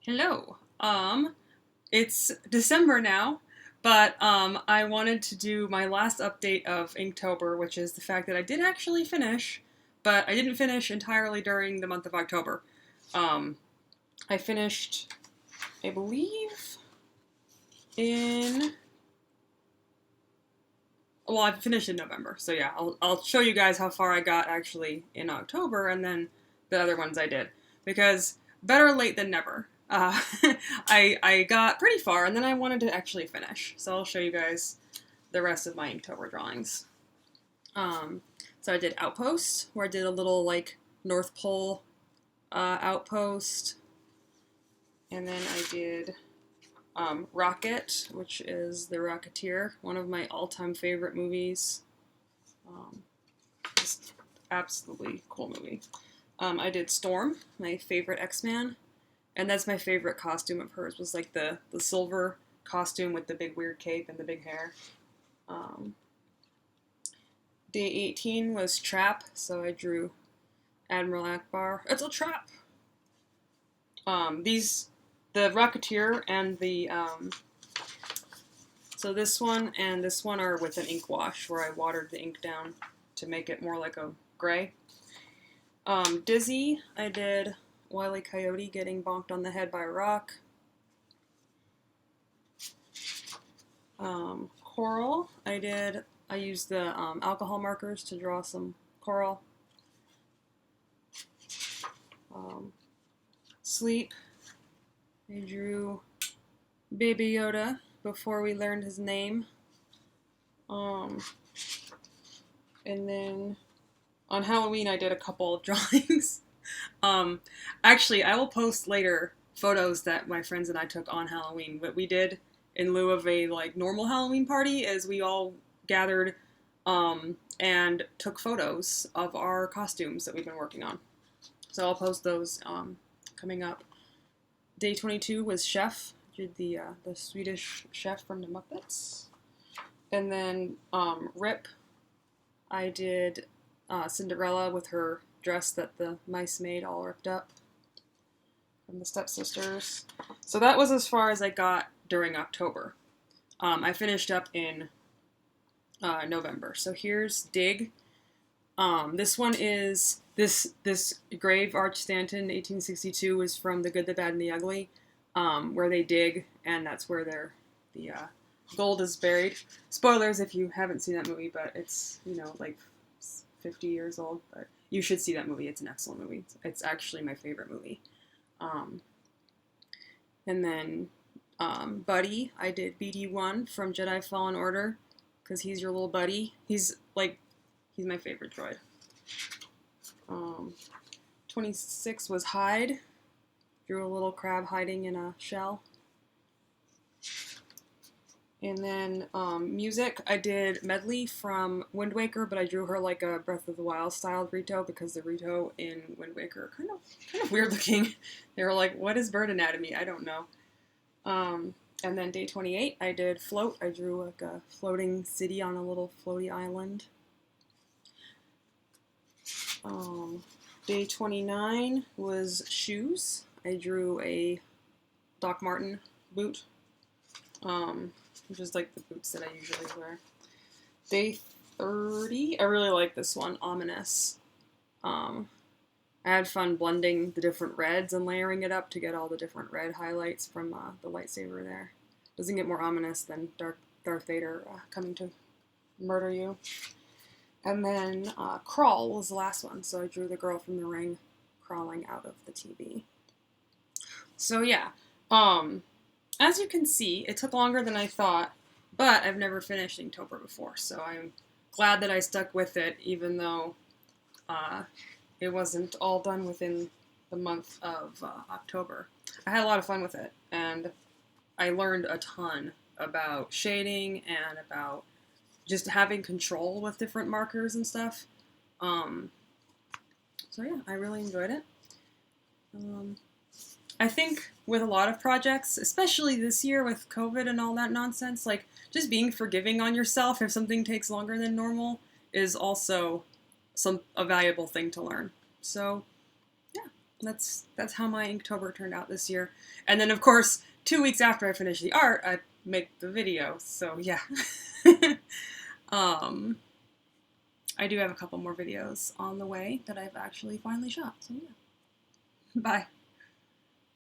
Hello. It's December now, but I wanted to do my last update of Inktober, which is the fact that I did actually finish, but I didn't finish entirely during the month of October. Um, I finished, I believe, in well, I finished in November, so yeah, I'll show you guys how far I got actually in October, and then the other ones I did, because better late than never. I got pretty far, and then I wanted to actually finish, so I'll show you guys the rest of my Inktober drawings. Um, so I did Outpost, where I did a little like North Pole outpost, and then I did Rocket, which is The Rocketeer, one of my all-time favorite movies. Just absolutely cool movie. I did Storm, my favorite X-Man, and that's my favorite costume of hers, was like the silver costume with the big weird cape and the big hair. Day 18 was Trap, so I drew Admiral Akbar. It's a trap! The Rocketeer and the, so this one and this one are with an ink wash, where I watered the ink down to make it more like a gray. Dizzy, I did Wile E. Coyote getting bonked on the head by a rock. Coral, I used the alcohol markers to draw some coral. Sleep, I drew Baby Yoda before we learned his name. And then on Halloween I did a couple of drawings. Actually, I will post later photos that my friends and I took on Halloween. What we did in lieu of a like normal Halloween party is we all gathered and took photos of our costumes that we've been working on. So I'll post those coming up. Day 22 was Chef. Did the Swedish chef from the Muppets. And then Rip, I did Cinderella with her dress that the mice made all ripped up from the Stepsisters. So that was as far as I got during October. I finished up in November. So here's Dig. This one is this grave Arch Stanton 1862 is from The Good, the Bad, and the Ugly, where they dig, and that's where the gold is buried. Spoilers if you haven't seen that movie, but it's like 50 years old. But you should see that movie. It's an excellent movie. It's actually my favorite movie. And then Buddy, I did BD1 from Jedi Fallen Order, because he's your little buddy. He's my favorite droid. 26 was Hide. Drew a little crab hiding in a shell. And then music, I did Medley from Wind Waker, but I drew her like a Breath of the Wild styled Rito, because the Rito in Wind Waker are kind of weird looking. They were like, what is bird anatomy? I don't know. And then day 28, I did Float. I drew like a floating city on a little floaty island. Day 29 was Shoes. I drew a Doc Marten boot, which is like the boots that I usually wear. Day 30, I really like this one, Ominous. I had fun blending the different reds and layering it up to get all the different red highlights from the lightsaber there. Doesn't get more ominous than Darth Vader coming to murder you. And then Crawl was the last one, so I drew the girl from The Ring crawling out of the TV. So yeah, as you can see, it took longer than I thought, but I've never finished Inktober before, so I'm glad that I stuck with it, even though it wasn't all done within the month of October. I had a lot of fun with it, and I learned a ton about shading and about just having control with different markers and stuff. So yeah, I really enjoyed it. I think with a lot of projects, especially this year with COVID and all that nonsense, like just being forgiving on yourself if something takes longer than normal is also a valuable thing to learn. So yeah, that's how my Inktober turned out this year. And then, of course, 2 weeks after I finish the art, I make the video. So yeah. um, I do have a couple more videos on the way that I've actually finally shot. So yeah. Bye.